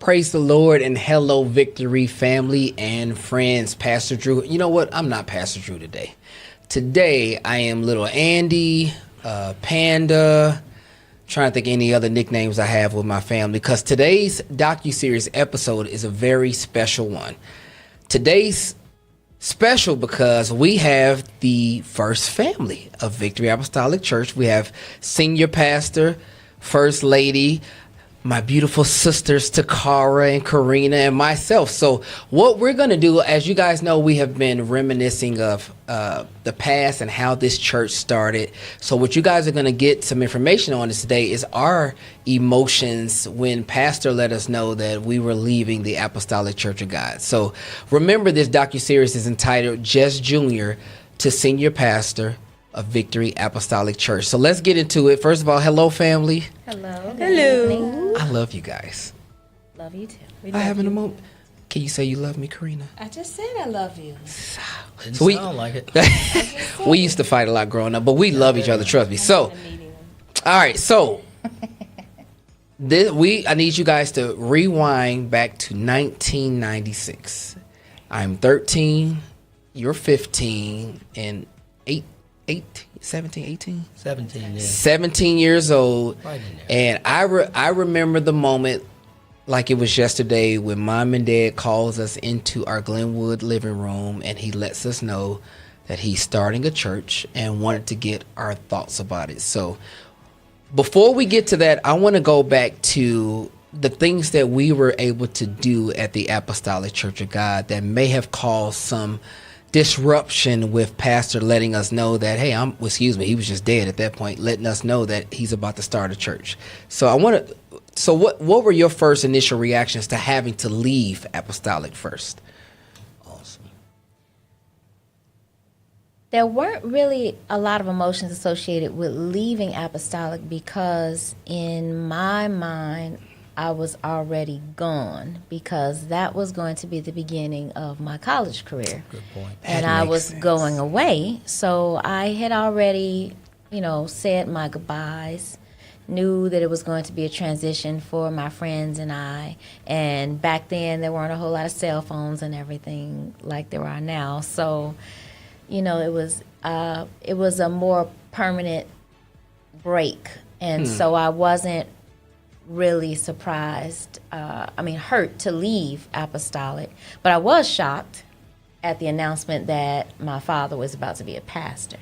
Praise the Lord and hello, Victory family and friends. Pastor Drew. You know what? I'm not Pastor Drew today. Today, I am little Andy, Panda, trying to think of any other nicknames I have with my family, because today's Docu Series episode is a very special one. Today's special because we have the first family of Victory Apostolic Church. We have Senior Pastor, First Lady, my beautiful sisters Takara and Karina, and myself. So what we're going to do, as you guys know, we have been reminiscing of the past and how this church started. So what you guys are going to get some information on this today is our emotions when Pastor let us know that we were leaving the Apostolic Church of God. So remember, this docuseries is entitled Just Junior to Senior Pastor of Victory Apostolic Church. So let's get into it. First of all, hello, family. Hello. Hello. I love you guys. Love you too. I having a moment. Can you say you love me, Karina? I just said I love you. Didn't sound like it. We used to fight a lot growing up, but we love each other, trust me. So, all right, so I need you guys to rewind back to 1996. I'm 13, you're 15, and 17 years old. Right in there. And I remember the moment like it was yesterday when Mom and Dad calls us into our Glenwood living room, and he lets us know that he's starting a church and wanted to get our thoughts about it. So before we get to that, I want to go back to the things that we were able to do at the Apostolic Church of God that may have caused some disruption, with Pastor letting us know that, hey, he was just dead at that point, letting us know that he's about to start a church. So what were your first initial reactions to having to leave Apostolic first? Awesome. There weren't really a lot of emotions associated with leaving Apostolic, because in my mind, I was already gone, because that was going to be the beginning of my college career. Good point. And That I makes was sense. going away. So I had already, said my goodbyes, knew that it was going to be a transition for my friends and I. And back then, there weren't a whole lot of cell phones and everything like there are now. So, it was a more permanent break. And so I wasn't really surprised, hurt to leave Apostolic. But I was shocked at the announcement that my father was about to be a pastor,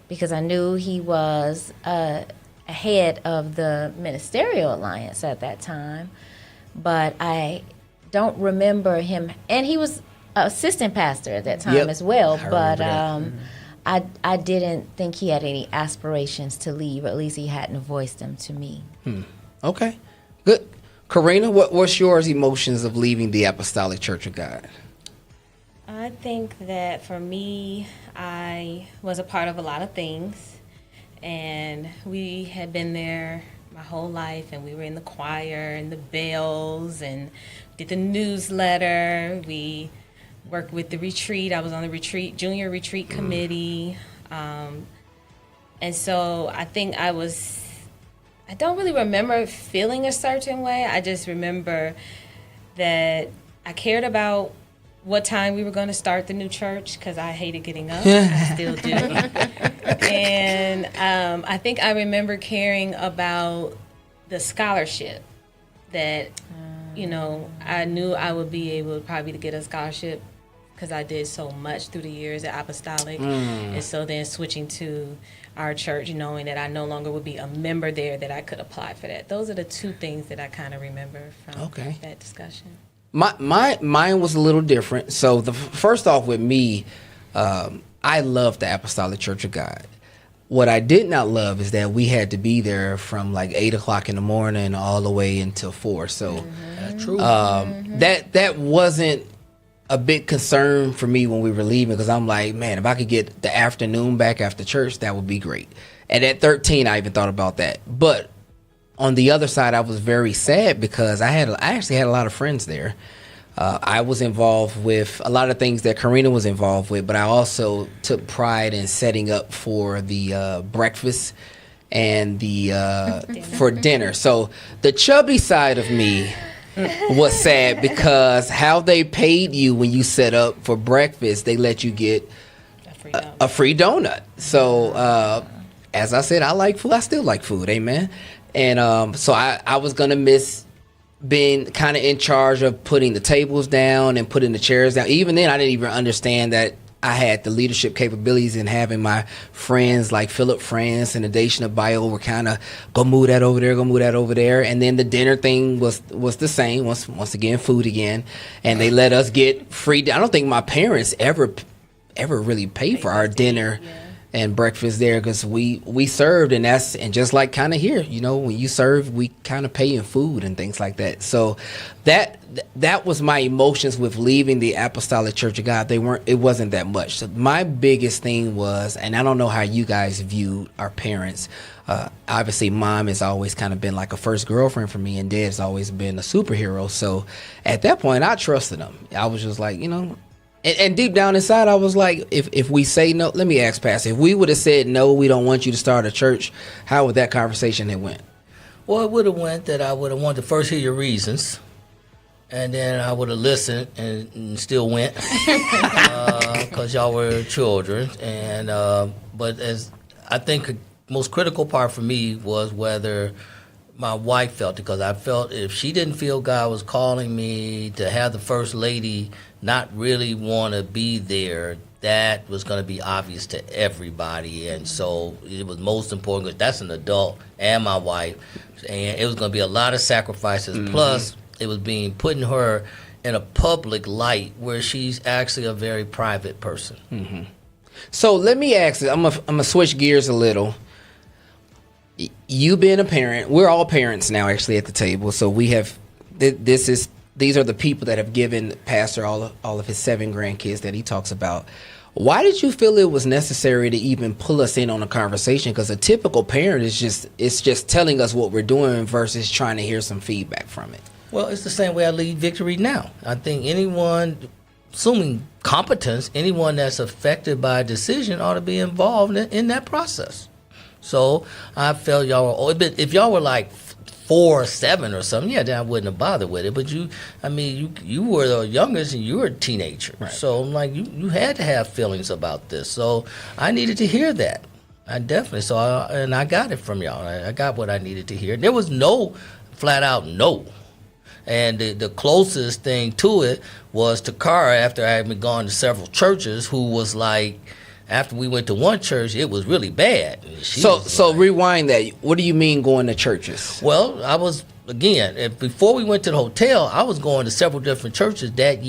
because I knew he was head of the Ministerial Alliance at that time, but I don't remember him, and he was assistant pastor at that time as well, but I didn't think he had any aspirations to leave, or at least he hadn't voiced them to me. Okay, good. Karina, what's your emotions of leaving the Apostolic Church of God? I think that for me, I was a part of a lot of things, and we had been there my whole life, and we were in the choir and the bells and did the newsletter. We worked with the retreat. I was on the junior retreat committee. And so I think I don't really remember feeling a certain way. I just remember that I cared about what time we were going to start the new church, because I hated getting up. I still do. And I think I remember caring about the scholarship that, I knew I would be able probably to get a scholarship, because I did so much through the years at Apostolic. And so then switching to our church, knowing that I no longer would be a member there, that I could apply for that. Those are the two things that I kind of remember from that discussion. Mine was a little different. So first off with me, I love the Apostolic Church of God. What I did not love is that we had to be there from like 8 o'clock in the morning all the way until 4. So That's true. that wasn't a big concern for me when we were leaving, because I'm like, man, if I could get the afternoon back after church, that would be great. And at 13, I even thought about that. But on the other side, I was very sad, because I actually had a lot of friends there. I was involved with a lot of things that Karina was involved with, but I also took pride in setting up for the breakfast and the for dinner. So the chubby side of me was sad because how they paid you when you set up for breakfast, they let you get a free donut. So, as I said, I like food. I still like food. Amen. And so I was going to miss being kind of in charge of putting the tables down and putting the chairs down. Even then, I didn't even understand that I had the leadership capabilities in having my friends like Philip France and Adation Bio were kind of go move that over there, go move that over there. And then the dinner thing was the same. Once again, food again. And they let us get free. I don't think my parents ever really paid for our dinner and breakfast there because we served, and just like kind of here, when you serve, we kind of pay in food and things like that. So that was my emotions with leaving the Apostolic Church of God. It wasn't that much. So my biggest thing was, and I don't know how you guys view our parents. Obviously, mom has always kind of been like a first girlfriend for me, and dad's always been a superhero. So at that point, I trusted them. I was just like, And deep down inside, I was like, if we say no, let me ask Pastor, if we would have said no, we don't want you to start a church, how would that conversation have went? Well, it would have went that I would have wanted to first hear your reasons, and then I would have listened and still went because y'all were children. And but as I think the most critical part for me was whether my wife felt it, because I felt if she didn't feel God was calling me to have the first lady not really want to be there, that was going to be obvious to everybody. And so it was most important because that's an adult and my wife, and it was going to be a lot of sacrifices. Mm-hmm. Plus, it was being putting her in a public light where she's actually a very private person. Mm-hmm. So let me ask you, I'm gonna switch gears a little. You being a parent, we're all parents now actually at the table. So we have these are the people that have given Pastor all of his 7 grandkids that he talks about. Why did you feel it was necessary to even pull us in on a conversation? Because a typical parent is just telling us what we're doing versus trying to hear some feedback from it. Well, it's the same way I lead Victory now. I think anyone, assuming competence, anyone that's affected by a decision ought to be involved in that process. So I felt y'all were, if y'all were like 4 or 7 or something, then I wouldn't have bothered with it. But you were the youngest and you were a teenager. Right. So I'm like, you had to have feelings about this. So I needed to hear that. I definitely, and I got it from y'all. I got what I needed to hear. There was no flat out no. And the closest thing to it was to Cara, after I had been gone to several churches, who was like, after we went to one church, it was really bad. So rewind that. What do you mean going to churches? Well, I was, again, before we went to the hotel, I was going to several different churches that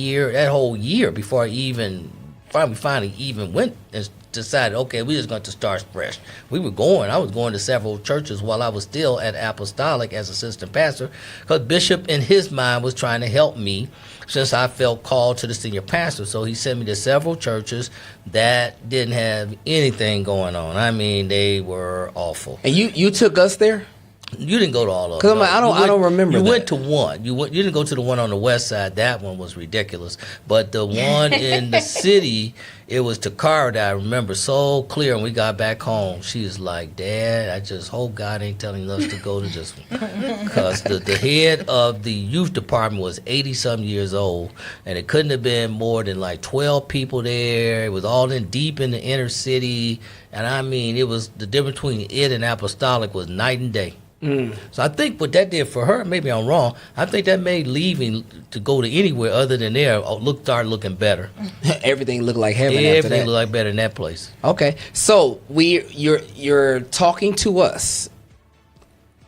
whole year, before I finally even went and decided, okay, we're just going to start fresh. I was going to several churches while I was still at Apostolic as assistant pastor, because Bishop, in his mind, was trying to help me since I felt called to the senior pastor. So he sent me to several churches that didn't have anything going on. I mean, they were awful. And you took us there? You didn't go to all of them. Because I don't remember. You went to one. You didn't go to the one on the west side. That one was ridiculous. But the one in the city, it was Takara that I remember so clear. When we got back home, she was like, "Dad, I just hope God ain't telling us to go to this one." Because the head of the youth department was 80-some years old, and it couldn't have been more than like 12 people there. It was all deep in the inner city, and I mean, it was the difference between it and Apostolic was night and day. So I think what that did for her, maybe I'm wrong, I think that made leaving to go to anywhere other than there started looking better. Everything looked like heaven. Everything looked like better in that place. Okay, so you're talking to us.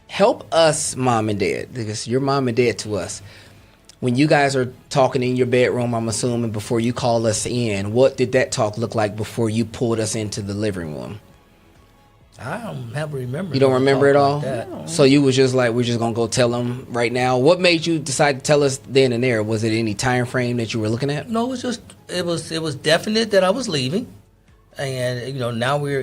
Help us, mom and dad, because you're mom and dad to us. When you guys are talking in your bedroom, I'm assuming before you call us in, what did that talk look like before you pulled us into the living room? I don't ever remember. You don't remember it all? Like so you was just like, we're just going to go tell them right now. What made you decide to tell us then and there? Was it any time frame that you were looking at? No, it was definite that I was leaving. And, now we're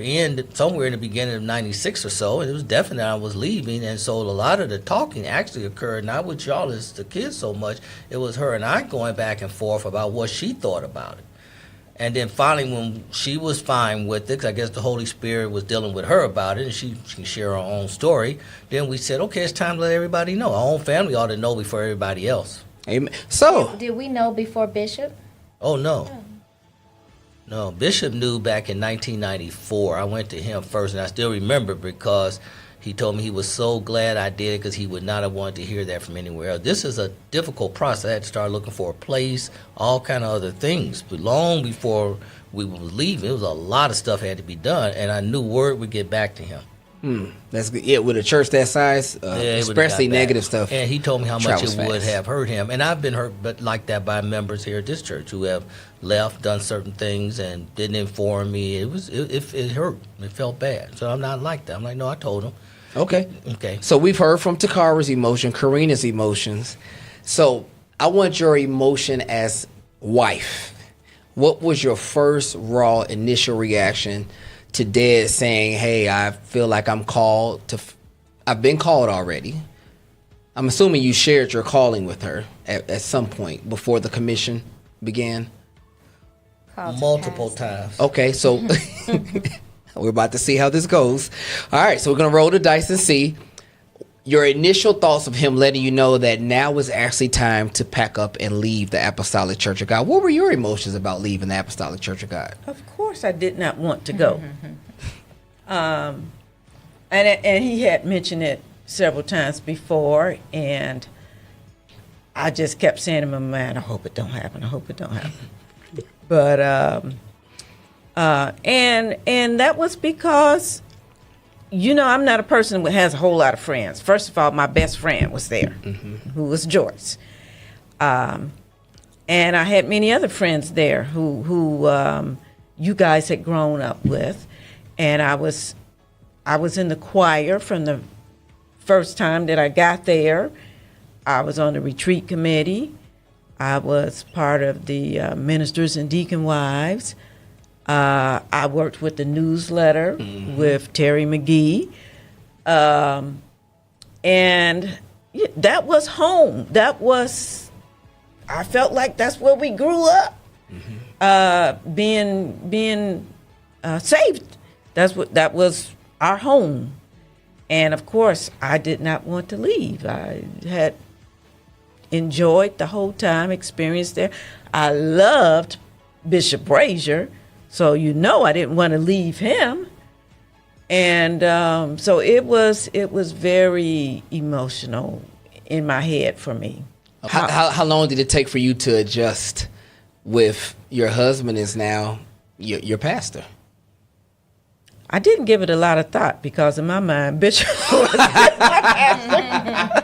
somewhere in the beginning of 96 or so. And it was definite I was leaving. And so a lot of the talking actually occurred, not with y'all as the kids so much. It was her and I going back and forth about what she thought about it. And then finally, when she was fine with it, 'cause I guess the Holy Spirit was dealing with her about it, and she can share her own story, then we said, okay, it's time to let everybody know. Our own family ought to know before everybody else. Amen. So, Did we know before Bishop? Oh, no. No, Bishop knew back in 1994. I went to him first, and I still remember because he told me he was so glad I did it because he would not have wanted to hear that from anywhere else. This is a difficult process. I had to start looking for a place, all kind of other things. But long before we were leaving, it was a lot of stuff had to be done, and I knew word would get back to him. that's good. Yeah, with a church that size, Yeah, it would've especially got back. negative stuff. And he told me how much travels it would fast. have hurt him. And I've been hurt but like that by members here at this church who have left, done certain things, and didn't inform me. It hurt. It felt bad. So I'm not like that. I'm like, no, I told him. Okay. Okay. So we've heard from Takara's emotion, Karina's emotions. So I want your emotion as wife. What was your first raw initial reaction to Dad saying, hey, I feel like I'm called to, I've been called already. I'm assuming you shared your calling with her at some point before the commission began. Multiple times. Okay, so we're about to see how this goes. All right, so we're going to roll the dice and see your initial thoughts of him letting you know that now is actually time to pack up and leave the Apostolic Church of God. What were your emotions about leaving the Apostolic Church of God? Of course, I did not want to go. And he had mentioned it several times before, and I just kept saying to my mind, I hope it don't happen. I hope it don't happen. But and that was because, you know, I'm not a person who has a whole lot of friends. First of all, my best friend was there, who was Joyce. And I had many other friends there who you guys had grown up with. And I was in the choir from the first time that I got there. I was on the retreat committee. I was part of the ministers and deacon wives. I worked with the newsletter with Terry McGee. And that was home. I felt like that's where we grew up, being saved. That was our home. And of course, I did not want to leave. I had enjoyed the whole time, experienced there. I loved Bishop Brazier, so you know I didn't want to leave him. And so it was very emotional in my head for me. How long did it take for you to adjust with your husband is now your pastor? I didn't give it a lot of thought because in my mind, Bishop was my pastor.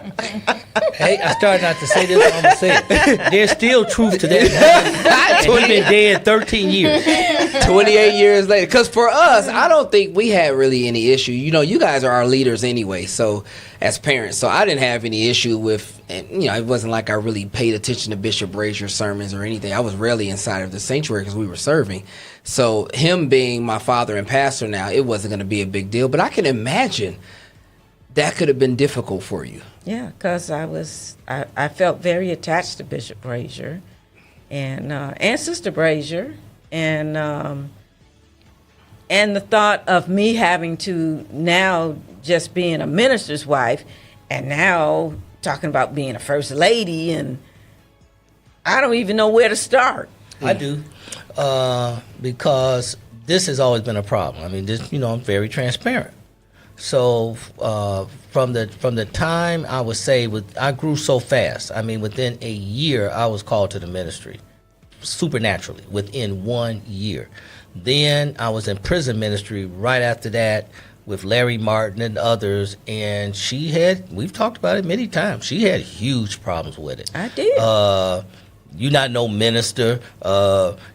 Hey, I started not to say this, but I'm going to say it. There's still truth to that. And he's been dead 13 years. 28 years later. Because for us, I don't think we had really any issue. You know, you guys are our leaders anyway, so as parents. So I didn't have any issue with, and you know, it wasn't like I really paid attention to Bishop Brazier's sermons or anything. I was rarely inside of the sanctuary because we were serving. So him being my father and pastor now, it wasn't going to be a big deal. But I can imagine that could have been difficult for you. Yeah, because I felt very attached to Bishop Brazier and Sister Brazier, and the thought of me having to now just being a minister's wife and now talking about being a first lady, and I don't even know where to start. I do, because this has always been a problem. I mean, I'm very transparent. So from the time I would say I grew so fast. I mean, within a year, I was called to the ministry, supernaturally, within 1 year. Then I was in prison ministry right after that with Larry Martin and others, and we've talked about it many times, she had huge problems with it. I did. You not no minister.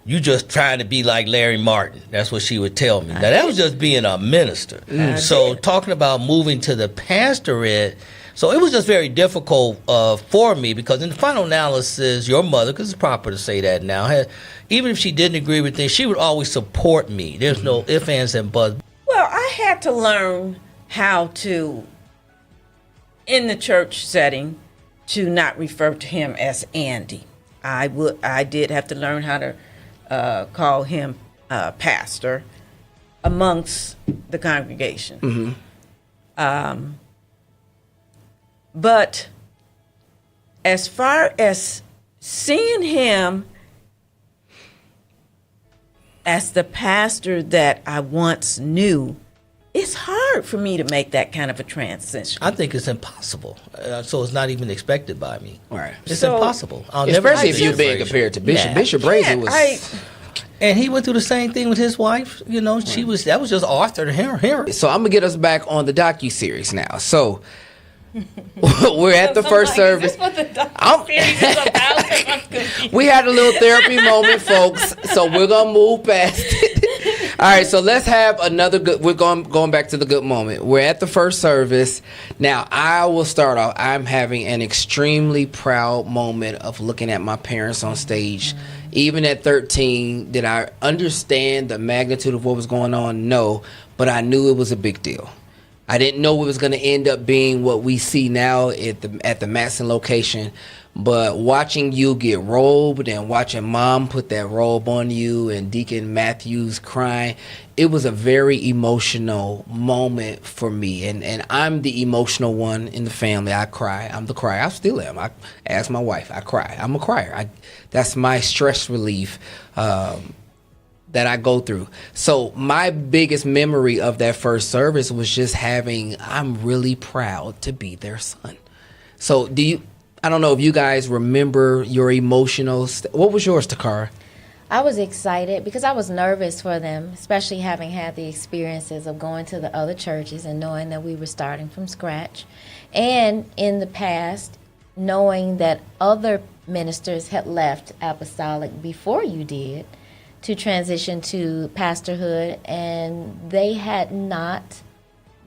You just trying to be like Larry Martin. That's what she would tell me. Now, that was just being a minister. So talking about moving to the pastorate, so it was just very difficult for me because in the final analysis, your mother, because it's proper to say that now, even if she didn't agree with things, she would always support me. There's no ifs, ands, and buts. Well, I had to learn how to, in the church setting, to not refer to him as Andy. I did have to learn how to call him pastor amongst the congregation. But as far as seeing him as the pastor that I once knew, it's hard for me to make that kind of a transition. I think it's impossible. So it's not even expected by me. Right. It's So- impossible. Especially if you're being compared to Bishop. Yeah. Bishop Brazier was. And he went through the same thing with his wife. You know, that was just Arthur to her. So I'm gonna get us back on the Docu Series now. So we're at the first service. Is this what the Docu Series is about? 'Cause I'm confused. We had a little therapy moment, folks. So we're gonna move past it. All right, so let's have another good. We're going back to the good moment. We're at the first service now. I will start off. I'm having an extremely proud moment of looking at my parents on stage. Even at 13, did I understand the magnitude of what was going on? No, but I knew it was a big deal. I didn't know it was going to end up being what we see now at the Matson location. But watching you get robed and watching Mom put that robe on you and Deacon Matthews crying, it was a very emotional moment for me. And I'm the emotional one in the family. I cry. I'm the crier. I still am. I ask my wife. I cry. I'm a crier. That's my stress relief that I go through. So my biggest memory of that first service was just I'm really proud to be their son. So I don't know if you guys remember your emotional, what was yours, Takara? I was excited because I was nervous for them, especially having had the experiences of going to the other churches and knowing that we were starting from scratch. And in the past, knowing that other ministers had left Apostolic before you did to transition to pastorhood, and they had not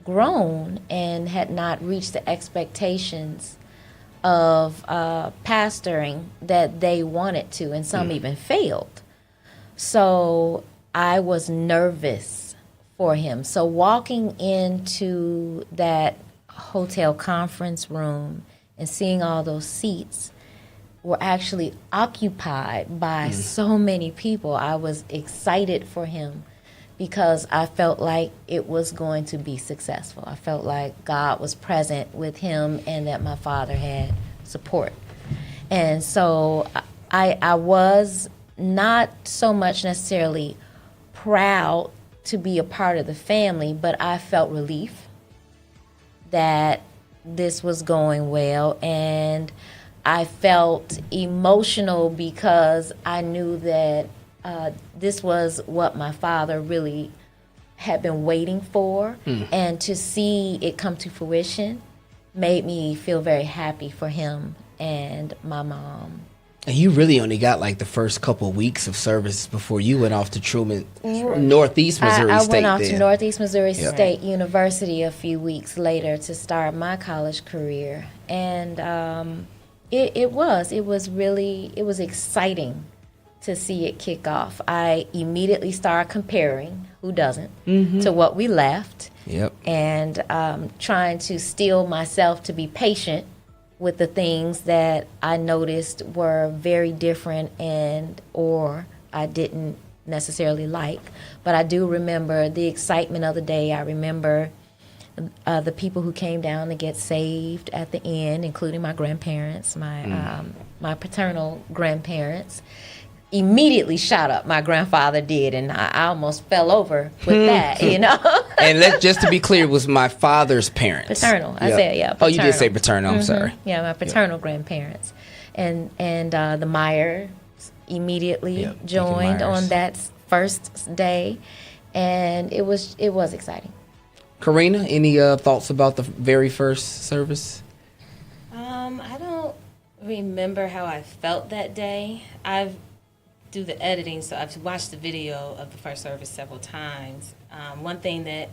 grown and had not reached the expectations of pastoring that they wanted to, and some even failed. So I was nervous for him. So walking into that hotel conference room and seeing all those seats were actually occupied by so many people, I was excited for him because I felt like it was going to be successful. I felt like God was present with him and that my father had support. And so I was not so much necessarily proud to be a part of the family, but I felt relief that this was going well, and I felt emotional because I knew that this was what my father really had been waiting for, and to see it come to fruition made me feel very happy for him and my mom. And you really only got like the first couple of weeks of service before you went off to Truman, Northeast Missouri I State. went off then. to Northeast Missouri State University a few weeks later to start my college career, and it was exciting to see it kick off. I immediately started comparing, who doesn't, to what we left, and trying to steel myself to be patient with the things that I noticed were very different or I didn't necessarily like. But I do remember the excitement of the day. I remember the people who came down to get saved at the end, including my grandparents, my paternal grandparents. Immediately shot up. My grandfather did, and I almost fell over with that, you know. And just to be clear, it was my father's parents. Paternal. I said, paternal. Oh, you did say paternal. I'm sorry. Yeah, my paternal grandparents, and the Myers immediately joined on that first day, and it was exciting. Karina, any thoughts about the very first service? I don't remember how I felt that day. I've do the editing, so I've watched the video of the first service several times. One thing that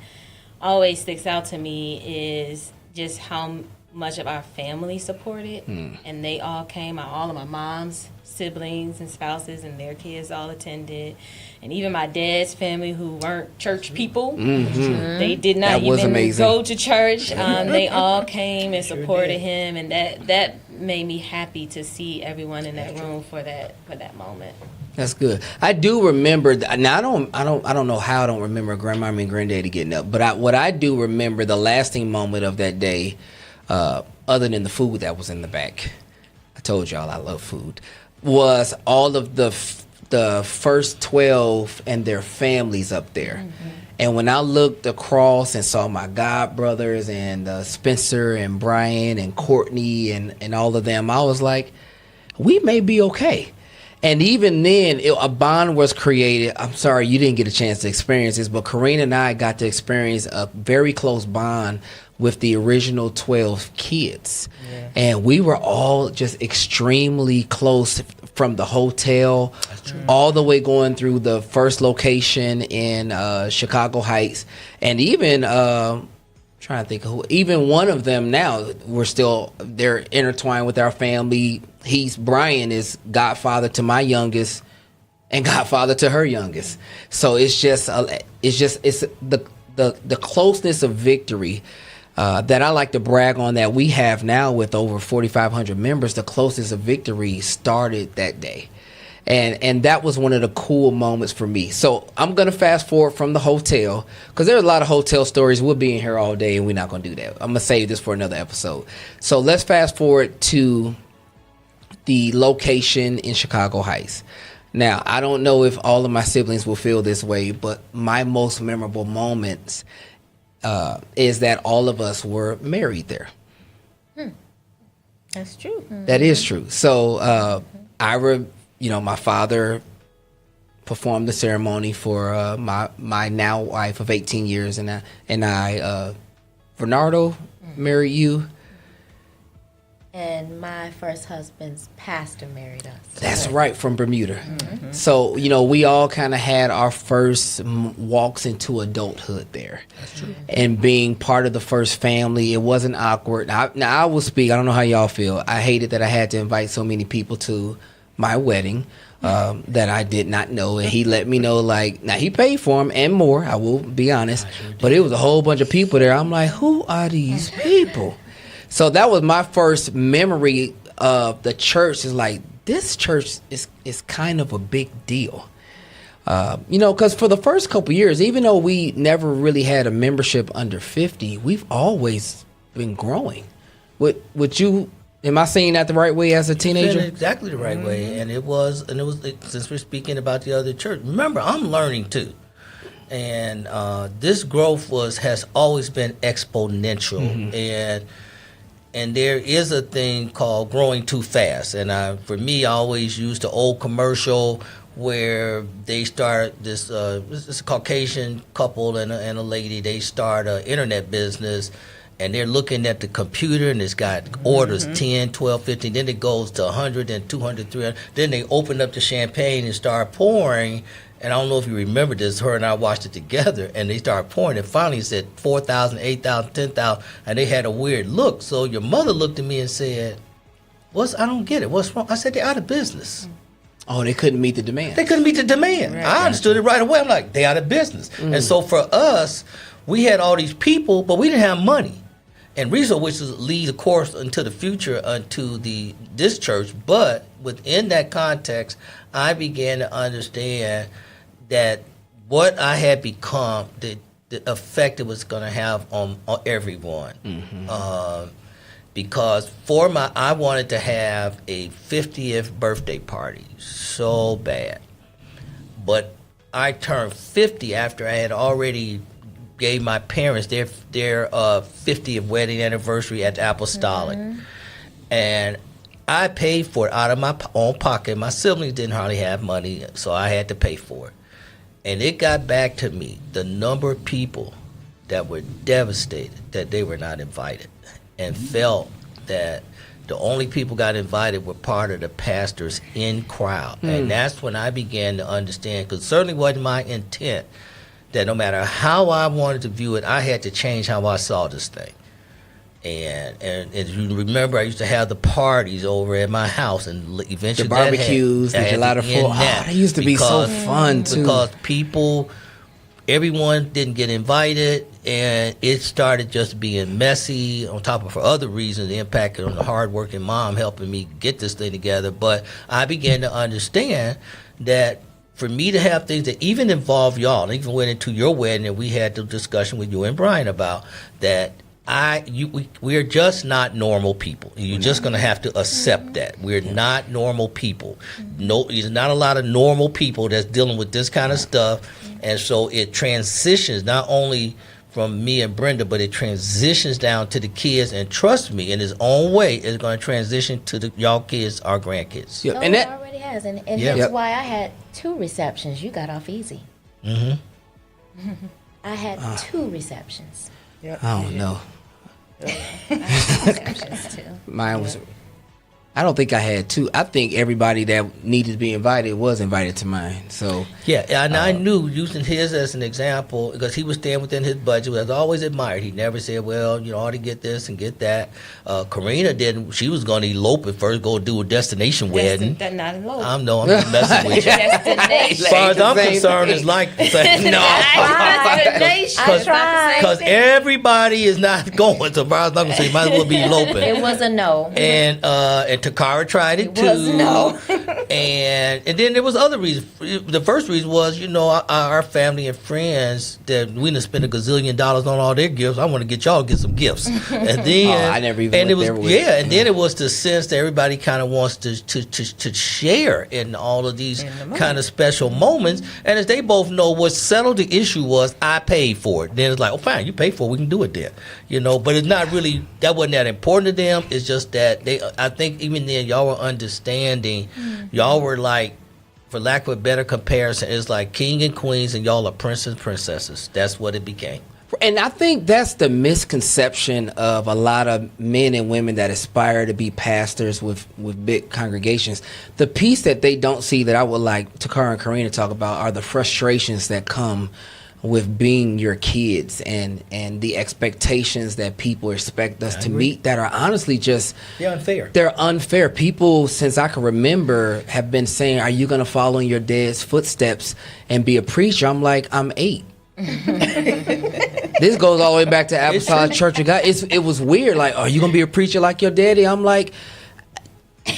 always sticks out to me is just how much of our family supported, and they all came. All of my mom's siblings and spouses and their kids all attended, and even my dad's family who weren't church people, they did not even go to church. They all came and supported him, and that made me happy to see everyone in that room for that moment. That's good. I do remember. Now I don't know how I don't remember Grandmommy and Granddaddy getting up, but what I do remember, the lasting moment of that day, other than the food that was in the back, I told y'all I love food, was all of the first 12 and their families up there. Mm-hmm. And when I looked across and saw my god brothers and Spencer and Brian and Courtney and all of them, I was like, we may be okay. And even then, a bond was created. I'm sorry you didn't get a chance to experience this, but Karina and I got to experience a very close bond with the original 12 kids. Yeah. And we were all just extremely close, from the hotel all the way going through the first location in Chicago Heights. And even, trying to think of who, even one of them now, they're intertwined with our family. Brian is godfather to my youngest and godfather to her youngest. So it's the closeness of Victory that I like to brag on, that we have now with over 4,500 members. The closest of Victory started that day. And that was one of the cool moments for me. So I'm going to fast forward from the hotel, because there's a lot of hotel stories. We'll be in here all day, and we're not going to do that. I'm going to save this for another episode. So let's fast forward to the location in Chicago Heights. Now, I don't know if all of my siblings will feel this way, but my most memorable moments is that all of us were married there. That's true. That is true. So my father performed the ceremony for my now wife of 18 years, and I Bernardo married you. And my first husband's pastor married us. That's right, from Bermuda. Mm-hmm. So, we all kind of had our first walks into adulthood there. That's true. And being part of the first family, it wasn't awkward. Now, I will speak. I don't know how y'all feel. I hated that I had to invite so many people to my wedding that I did not know. And he let me know, now he paid for them and more, I will be honest. But it was a whole bunch of people there. I'm like, who are these people? So that was my first memory of the church. Is like, this church is kind of a big deal. Because for the first couple years, even though we never really had a membership under 50, we've always been growing. Am I saying that the right way as a teenager? Exactly the right way. And it was, since we're speaking about the other church, remember, I'm learning too. And this growth has always been exponential. Mm-hmm. And there is a thing called growing too fast. And for me, I always use the old commercial where they start this a Caucasian couple and a lady. They start an internet business, and they're looking at the computer, and it's got orders 10, 12, 15. Then it goes to 100, and 200, 300. Then they open up the champagne and start pouring. And I don't know if you remember this. Her and I watched it together, and they started pouring. And finally, it said 4,000, 8,000, 10,000, and they had a weird look. So your mother looked at me and said, I don't get it. What's wrong? I said, they're out of business. Oh, they couldn't meet the demand. They couldn't meet the demand. Right. I understood it right away. I'm like, they out of business. And so for us, we had all these people, but we didn't have money. And reason which is lead the course into the future, unto this church. But within that context, I began to understand that what I had become, the effect it was going to have on everyone. Mm-hmm. Because I wanted to have a 50th birthday party so bad. But I turned 50 after I had already gave my parents their 50th wedding anniversary at the Apostolic. Mm-hmm. And I paid for it out of my own pocket. My siblings didn't hardly have money, so I had to pay for it. And it got back to me, the number of people that were devastated that they were not invited, and felt that the only people got invited were part of the pastor's in crowd. And that's when I began to understand, because it certainly wasn't my intent, that no matter how I wanted to view it, I had to change how I saw this thing. And as you remember, I used to have the parties over at my house, and eventually the barbecues, the gelato. That used to be so fun too. Because people, everyone didn't get invited, and it started just being messy. On top of for other reasons, it impacted on the hardworking mom helping me get this thing together. But I began to understand that for me to have things that even involve y'all, I even went into your wedding, and we had the discussion with you and Brian about that. We are just not normal people. You're just going to have to accept that. We're not normal people. No, there's not a lot of normal people that's dealing with this kind of stuff. And so it transitions not only from me and Brenda, but it transitions down to the kids. And trust me, in its own way, it's going to transition to y'all kids, our grandkids. No, And it that, already has. And Yeah. that's why I had 2 receptions. You got off easy. I had 2 receptions. I don't know. Receptions too. Mine was. I don't think I had 2. I think everybody that needed to be invited was invited to mine. So Yeah, and I knew, using his as an example, because he was staying within his budget, was always admired. He never said, well, you know, I ought to get this and get that. Karina didn't. She was going to elope at first, go do a destination wedding. That's not a low. I'm just messing with you. Destination. As far as I'm Same concerned, thing. it's like saying, no. Destination. I tried. Because everybody is not going. So far as I'm concerned, you might as well be It eloping. was a no. And Takara tried it too. was no. and then there was other reasons. The first reason was, you know, our family and friends that we didn't spend $1 gazillion on all their gifts. I want to get y'all to get some gifts. And then I never even and it went was there with and then it was the sense that everybody kind of wants to share in all of these kind of special moments. And as they both know, what settled the issue was I paid for it. Then it's like, oh fine, you paid for it, we can do it then. You know, but it's not really, that wasn't that important to them. It's just that I think even then y'all were understanding. Y'all were like, for lack of a better comparison, it's like king and queens, and y'all are princes and princesses. That's what it became. And I think that's the misconception of a lot of men and women that aspire to be pastors with big congregations. The piece that they don't see that I would like Takara and Karina to talk about are the frustrations that come with being your kids and the expectations that people expect us to meet that are honestly just They're unfair. They're unfair. People, since I can remember, have been saying, are you going to follow in your dad's footsteps and be a preacher? I'm like, I'm 8. This goes all the way back to Apostolic Church of God. It was weird. Like, are you going to be a preacher like your daddy? I'm like,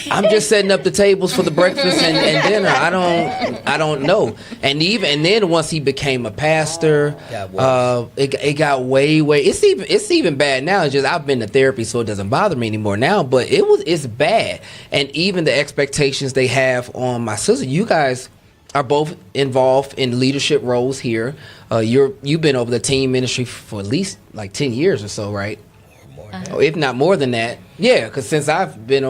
I'm just setting up the tables for the breakfast and dinner. I don't know. And then once he became a pastor, it got way. It's even bad now. It's just I've been to therapy, so it doesn't bother me anymore now. But it's bad. And even the expectations they have on my sister. You guys are both involved in leadership roles here. You've been over the team ministry for at least like 10 years or so, right? Or if not more than that. Yeah, because since I've been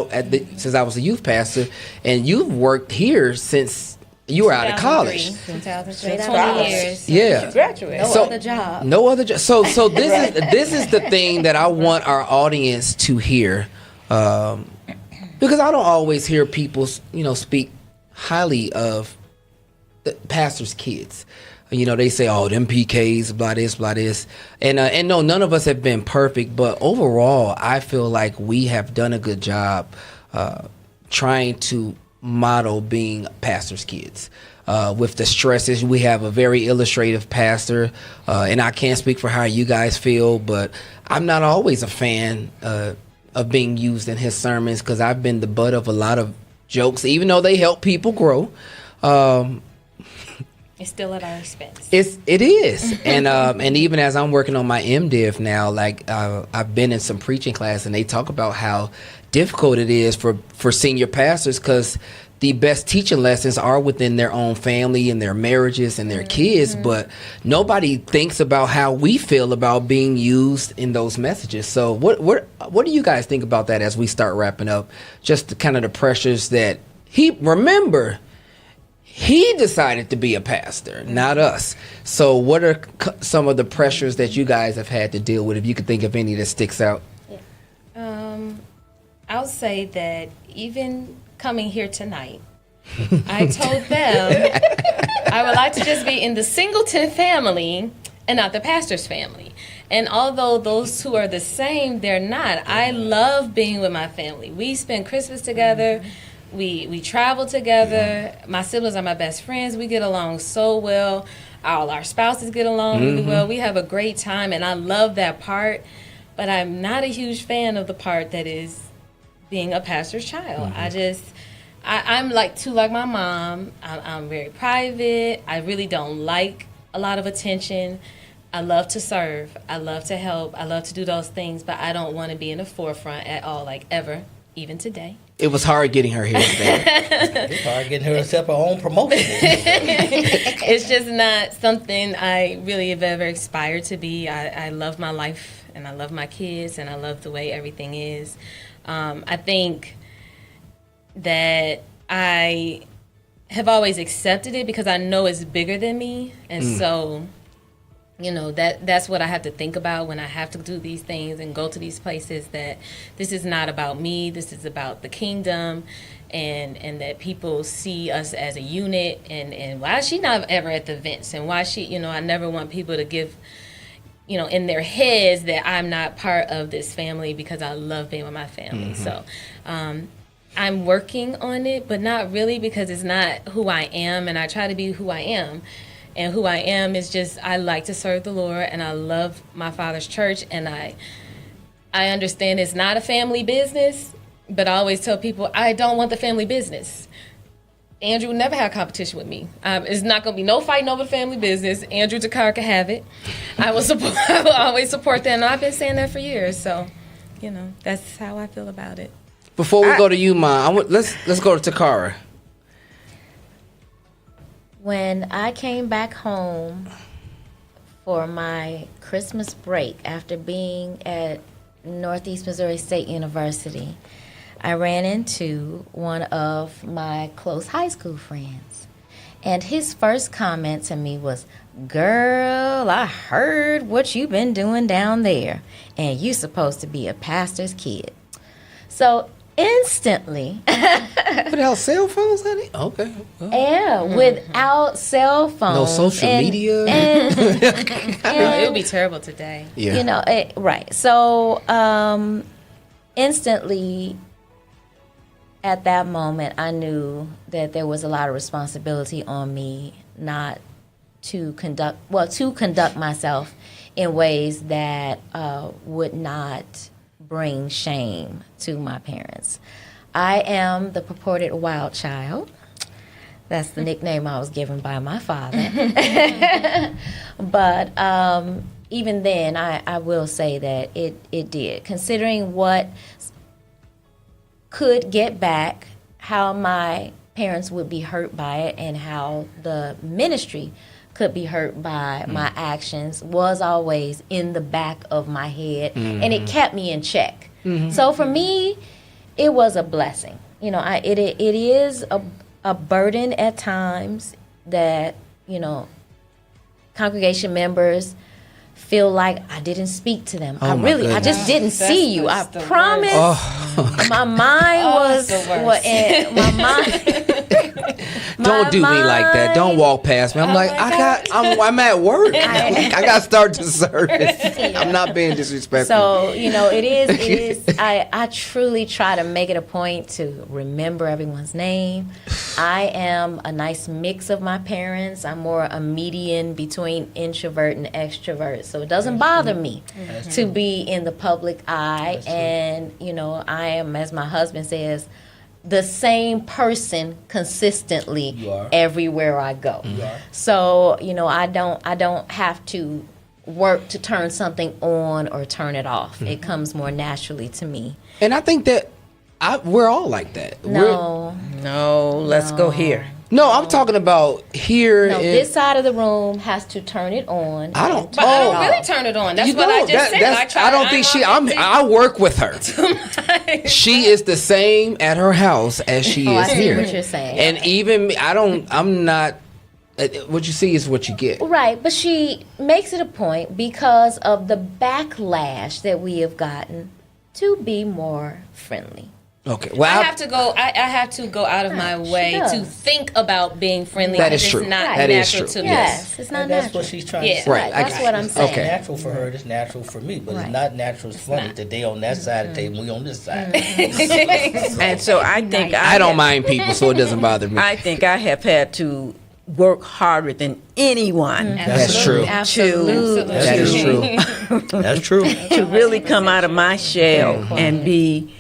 since I was a youth pastor, and you've worked here since you were out of college. 2003, 20 college. years. Yeah. Graduate. No other job. No other job. So this is the thing that I want our audience to hear, because I don't always hear people speak highly of the pastors' kids. You know, they say, oh, them PKs, blah this. And no, none of us have been perfect. But overall, I feel like we have done a good job trying to model being pastors' kids. With the stresses, we have a very illustrative pastor. And I can't speak for how you guys feel, but I'm not always a fan of being used in his sermons because I've been the butt of a lot of jokes, even though they help people grow. It's still at our expense. It is, and even as I'm working on my MDiv now, like I've been in some preaching class, and they talk about how difficult it is for senior pastors because the best teaching lessons are within their own family and their marriages and their kids, but nobody thinks about how we feel about being used in those messages. So what do you guys think about that as we start wrapping up? Just the kind of the pressures that he decided to be a pastor, not us. So what are some of the pressures that you guys have had to deal with, if you could think of any that sticks out? I'll say that even coming here tonight, I told them I would like to just be in the Singleton family and not the pastor's family. And although those two are the same, they're not. I love being with my family. We spend Christmas together. We travel together. My siblings are my best friends. We get along so well. All our spouses get along really well. We have a great time, and I love that part. But I'm not a huge fan of the part that is being a pastor's child. I'm like my mom. I'm very private. I really don't like a lot of attention. I love to serve. I love to help. I love to do those things, but I don't want to be in the forefront at all, like ever, even today. It was hard getting her here today. It's hard getting her to accept her own promotion. It's just not something I really have ever aspired to be. I love my life, and I love my kids, and I love the way everything is. I think that I have always accepted it because I know it's bigger than me, and so, you know, that's what I have to think about when I have to do these things and go to these places, that this is not about me, this is about the kingdom, and that people see us as a unit, and why is she not ever at the events, and why she, you know, I never want people to give, you know, in their heads that I'm not part of this family, because I love being with my family. So I'm working on it, but not really, because it's not who I am, and I try to be who I am. And who I am is just, I like to serve the Lord, and I love my Father's church, and I understand it's not a family business, but I always tell people I don't want the family business. Andrew never had competition with me. It's not going to be no fighting over the family business. Andrew Takara can have it. I will always support that, and I've been saying that for years. So, you know, that's how I feel about it. Before we go to you, Ma, let's go to Takara. When I came back home for my Christmas break after being at Northeast Missouri State University, I ran into one of my close high school friends. And his first comment to me was, "Girl, I heard what you've been doing down there, and you supposed to be a pastor's kid." So instantly, Without cell phones, honey? Okay. Well, yeah, without cell phones, no social media. It would be terrible today. Yeah. You know, right. So instantly, at that moment, I knew that there was a lot of responsibility on me not to conduct myself in ways that would not bring shame to my parents. I am the purported wild child. That's the nickname I was given by my father. But even then, I will say that it did. Considering what could get back, how my parents would be hurt by it, and how the ministry could be hurt by my actions, was always in the back of my head, and it kept me in check. So for me, it was a blessing. You know, it is a burden at times that, you know, congregation members feel like I didn't speak to them. I just didn't see you. I promise. My mind was my mind. Don't do me like that. Don't walk past me. I'm like, I'm at work. I got to start the service. I'm not being disrespectful. So, you know, it is. I truly try to make it a point to remember everyone's name. I am a nice mix of my parents. I'm more a median between introvert and extrovert. So it doesn't bother me to be in the public eye. And, you know, I am, as my husband says, the same person consistently everywhere I go. So, you know, I don't have to work to turn something on or turn it off. It comes more naturally to me. And I think that we're all like that. No, let's go here. No, I'm talking about here. No, this side of the room has to turn it on. I don't. But I don't really turn it on. That's You what I don't. just said. I don't think she. I work with her. She is the same at her house as she is I see here. what you're saying. And even me, I'm not. What you see is what you get. Right, but she makes it a point because of the backlash that we have gotten to be more friendly. Okay. Well, I have to go out of my way to think about being friendly. That is because true. It's not That is natural true. to me. Yes, it's not That's natural. what she's trying to say. Right. That's what I'm saying. It's natural for her. It's natural for me, but Right. it's not natural. It's funny that they on that side of the table, we on this side. And so I think I don't mind people, so it doesn't bother me. I think I have had to work harder than anyone That's true. Absolutely. That is true. That's true. to really come out of my shell and be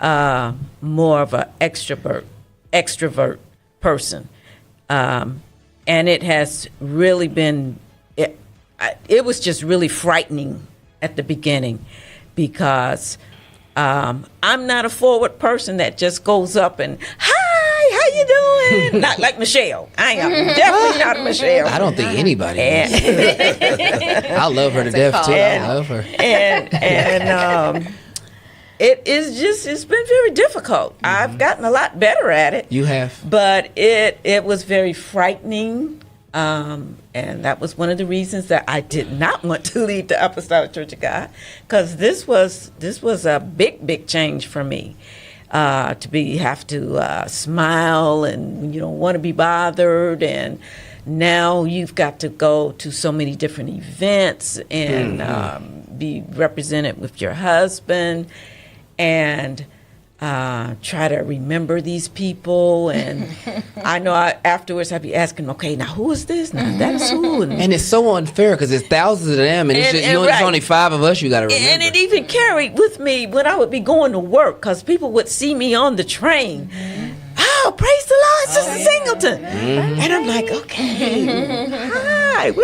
more of an extrovert person. And it has really been, it was just really frightening at the beginning because I'm not a forward person that just goes up and, hi, how you doing? Not like Michelle. I am definitely not Michelle. I don't think anybody is. I love her to death, too. I love her. And it's been very difficult. I've gotten a lot better at it. You have. But it was very frightening. And that was one of the reasons that I did not want to leave the Apostolic Church of God, because this was a big change for me. To have to smile and you don't want to be bothered, and now you've got to go to so many different events and be represented with your husband and try to remember these people. And I know afterwards I'd be asking, okay, now who is this? Now that's who? And it's so unfair because it's thousands of them, and it's only 5 of us you got to remember. And it even carried with me when I would be going to work, because people would see me on the train. Oh, praise the Lord, Sister Singleton. And I'm like, okay, hi.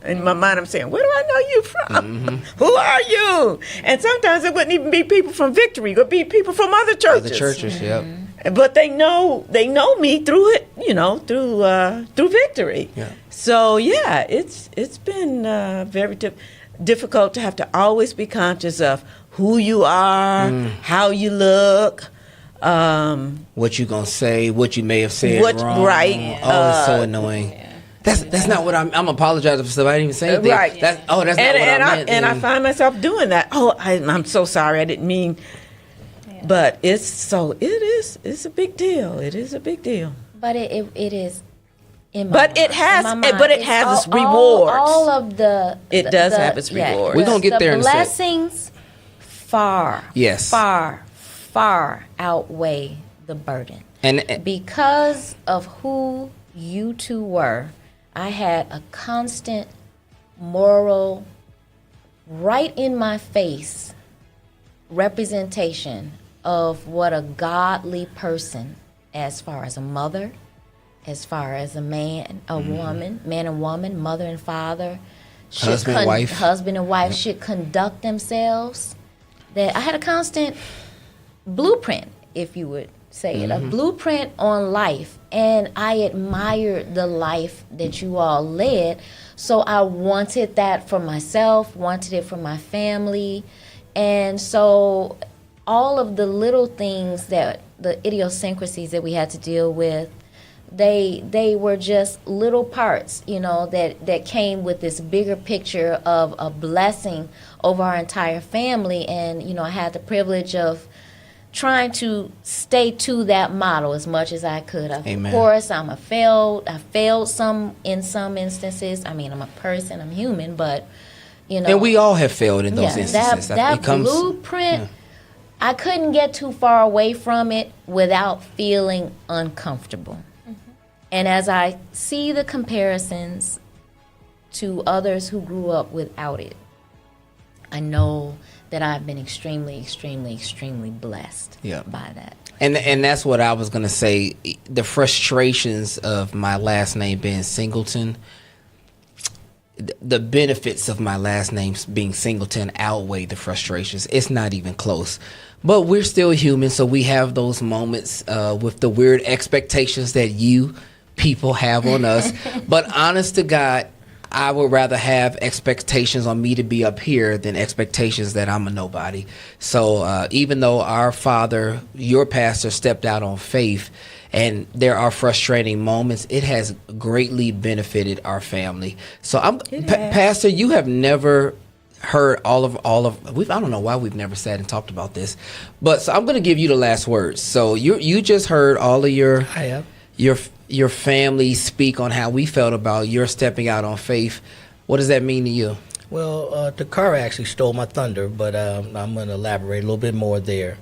In my mind, I'm saying, where do I know you from? Who are you? And sometimes it wouldn't even be people from Victory. It would be people from other churches. Other churches, yep. But they know me through it, through Victory. Yeah. So yeah, it's been very difficult to have to always be conscious of who you are, how you look, what you gonna say, what you may have said wrong. Right. Oh, it's so annoying. That's not what I'm apologizing for stuff. I didn't even say anything. Right. That's not what I meant. And I find myself doing that. Oh, I'm so sorry. I didn't mean. Yeah. But it's a big deal. It is a big deal. But it is. But it has its rewards. All of the. It does have its rewards. We're gonna get there in a sec. Blessings far outweigh the burden. And because of who you two were, I had a constant moral, right in my face representation of what a godly person, as far as a mother, as far as a man, a woman, man and woman, mother and father, husband and wife should conduct themselves. That I had a constant blueprint, if you would say it, a blueprint on life. And I admired the life that you all led. So I wanted that for myself, wanted it for my family. And so all of the little things the idiosyncrasies that we had to deal with, they were just little parts, that came with this bigger picture of a blessing over our entire family. And, I had the privilege of trying to stay to that model as much as I could. Amen. Of course, I failed in some instances. I mean, I'm a person, I'm human, but, And we all have failed in those instances. That blueprint, I couldn't get too far away from it without feeling uncomfortable. And as I see the comparisons to others who grew up without it, I know that I've been extremely, extremely, extremely blessed by that. And that's what I was going to say. The frustrations of my last name being Singleton, the benefits of my last name being Singleton outweigh the frustrations. It's not even close. But we're still human, so we have those moments with the weird expectations that you people have on us. But honest to God, I would rather have expectations on me to be up here than expectations that I'm a nobody. So even though our father, your pastor, stepped out on faith, and there are frustrating moments, it has greatly benefited our family. So Pastor, you have never heard all of I don't know why we've never sat and talked about this, but so I'm going to give you the last words. So you just heard all of your family speak on how we felt about your stepping out on faith. What does that mean to you? Well, the car actually stole my thunder, but I'm going to elaborate a little bit more there.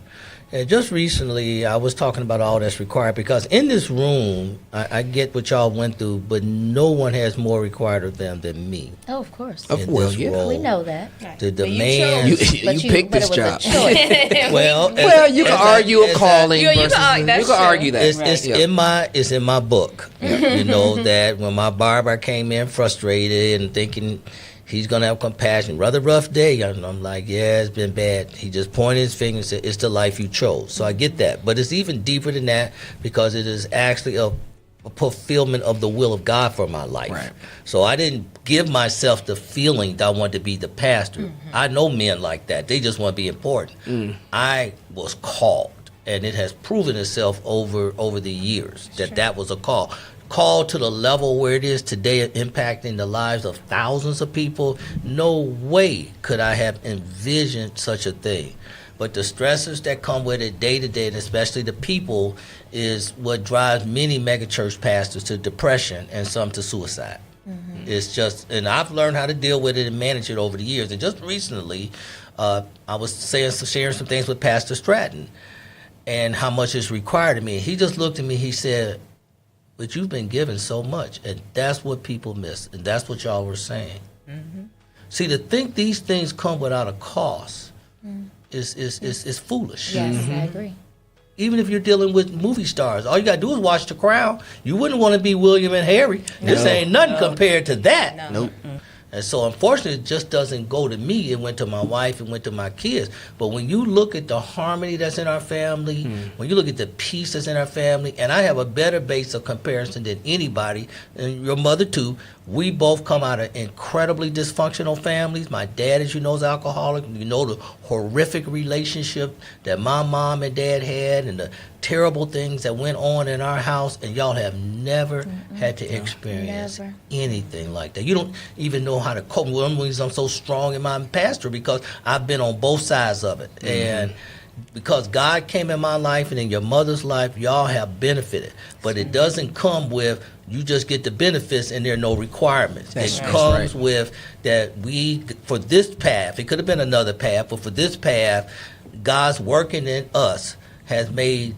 And just recently, I was talking about all that's required because in this room, I get what y'all went through, but no one has more required of them than me. Oh, of course. Of course, yeah. We know that. The demands. You picked this job. Well, You can argue a calling. You can argue that. It's in my book. You know that when my barber came in frustrated and thinking he's going to have compassion. Rather rough day. I'm like, yeah, it's been bad. He just pointed his finger and said, it's the life you chose. So I get that. But it's even deeper than that because it is actually a fulfillment of the will of God for my life. Right. So I didn't give myself the feeling that I wanted to be the pastor. Mm-hmm. I know men like that. They just want to be important. I was called, and it has proven itself over the years that was a call. Called to the level where it is today, impacting the lives of thousands of people. No way could I have envisioned such a thing. But the stressors that come with it day to day, and especially the people, is what drives many megachurch pastors to depression and some to suicide. Mm-hmm. It's just, and I've learned how to deal with it and manage it over the years. And just recently, I was sharing some things with Pastor Stratton and how much is required of me. He just looked at me, he said, but you've been given so much, and that's what people miss, and that's what y'all were saying. Mm-hmm. See, to think these things come without a cost is foolish. Yes, I agree. Even if you're dealing with movie stars, all you got to do is watch The Crown. You wouldn't want to be William and Harry. This ain't nothing compared to that. Nope. And so, unfortunately, it just doesn't go to me. It went to my wife. It went to my kids. But when you look at the harmony that's in our family, when you look at the peace that's in our family, and I have a better base of comparison than anybody, and your mother too, we both come out of incredibly dysfunctional families. My dad, as you know, is alcoholic. You know the horrific relationship that my mom and dad had and the terrible things that went on in our house, and y'all have never had to experience anything like that. You don't even know how to cope. One reason I'm so strong in my pastor because I've been on both sides of it. And because God came in my life and in your mother's life, y'all have benefited. But it doesn't come with you just get the benefits and there are no requirements. It comes with that for this path, it could have been another path, but for this path, God's working in us has made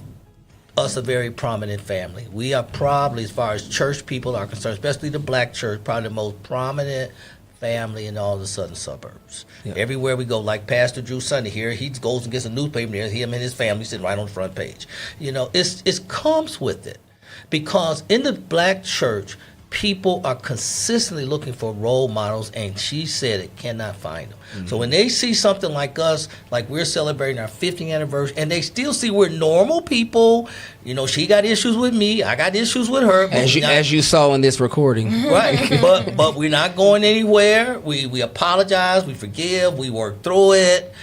us a very prominent family. We are probably, as far as church people are concerned, especially the black church, probably the most prominent family in all the southern suburbs. Yep. Everywhere we go, like Pastor Drew Sunday here, he goes and gets a newspaper, and there's him and his family sitting right on the front page. You know, it comes with it. Because in the black church, people are consistently looking for role models, and she said it, cannot find them. Mm-hmm. So when they see something like us, like we're celebrating our 50th anniversary, and they still see we're normal people, you know, she got issues with me, I got issues with her. As you saw in this recording. Right, but we're not going anywhere. We apologize, we forgive, we work through it.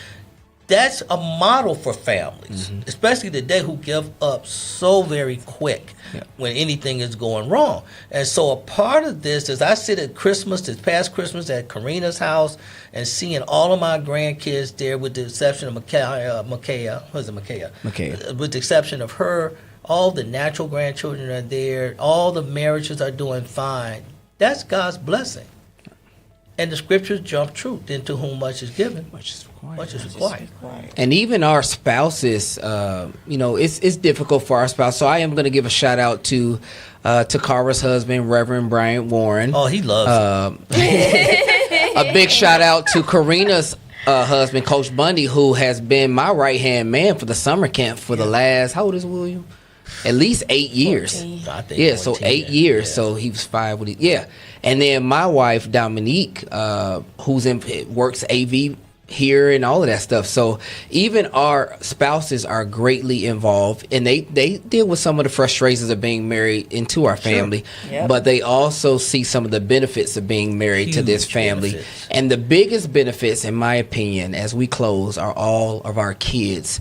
That's a model for families, especially today, who give up so very quick when anything is going wrong. And so a part of this is I sit at Christmas, this past Christmas at Karina's house, and seeing all of my grandkids there with the exception of Makaya. With the exception of her, all the natural grandchildren are there. All the marriages are doing fine. That's God's blessing. And the scriptures jump truth. Into whom much is given, much is required. And even our spouses, you know, it's difficult for our spouse. So I am going to give a shout out to Kara's husband, Reverend Bryant Warren. Oh, he loves it. A big shout out to Karina's husband, Coach Bundy, who has been my right hand man for the summer camp for the last, how old is William? At least 8 years. 14. I think 14, so 8 years. Yeah. So he was 5 when and then my wife Dominique, who's works AV here and all of that stuff. So even our spouses are greatly involved, and they deal with some of the frustrations of being married into our family, but they also see some of the benefits of being married to this family. Benefits. And the biggest benefits, in my opinion, as we close, are all of our kids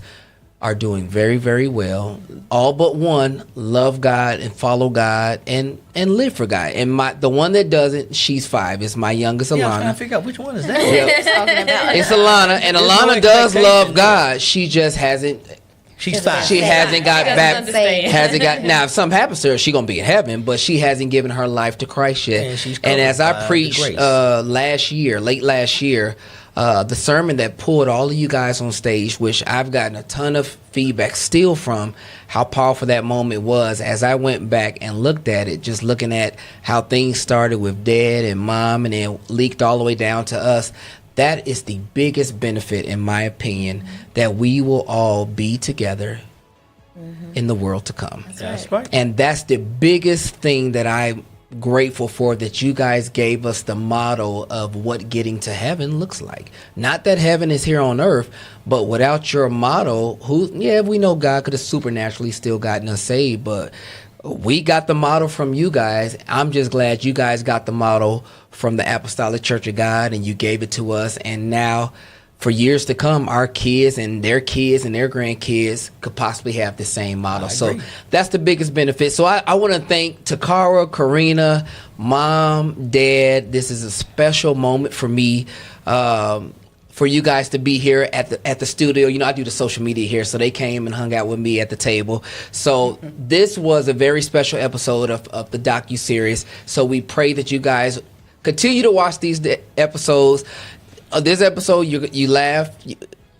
are doing very, very well. All but one love God and follow God and live for God. And the one that doesn't, she's 5. It's my youngest, Alana. I was trying to figure out which one is that. It's Alana, and Alana does love God. She just hasn't She's fine. She hasn't got doesn't back. understand. Hasn't got. Now, if something happens to her, she gonna be in heaven, but she hasn't given her life to Christ yet. And she's And as covered by I the preached grace. late last year, the sermon that pulled all of you guys on stage, which I've gotten a ton of feedback still from how powerful that moment was. As I went back and looked at it, just looking at how things started with Dad and Mom, and then leaked all the way down to us. That is the biggest benefit, in my opinion, that we will all be together in the world to come. That's right. And that's the biggest thing that I'm grateful for, that you guys gave us the model of what getting to heaven looks like. Not that heaven is here on earth, but without your model, we know God could have supernaturally still gotten us saved, but we got the model from you guys. I'm just glad you guys got the model from the Apostolic Church of God, and you gave it to us. And now, for years to come, our kids and their grandkids could possibly have the same model. So that's the biggest benefit. So I want to thank Takara, Karina, Mom, Dad. This is a special moment for me. For you guys to be here at the studio. You know, I do the social media here, so they came and hung out with me at the table. So this was a very special episode of the Docu Series. So we pray that you guys continue to watch these episodes. This episode, you laugh,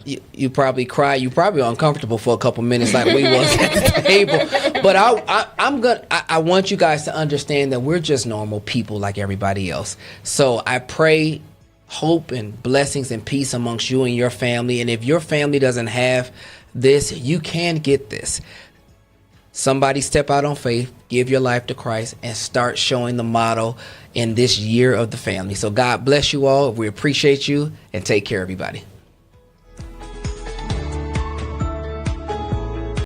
you probably cry, you probably uncomfortable for a couple minutes like we was at the table. But I want you guys to understand that we're just normal people like everybody else. So I pray hope and blessings and peace amongst you and your family. And if your family doesn't have this, you can get this. Somebody step out on faith, give your life to Christ, and start showing the model in this year of the family. So God bless you all. We appreciate you, and take care, everybody.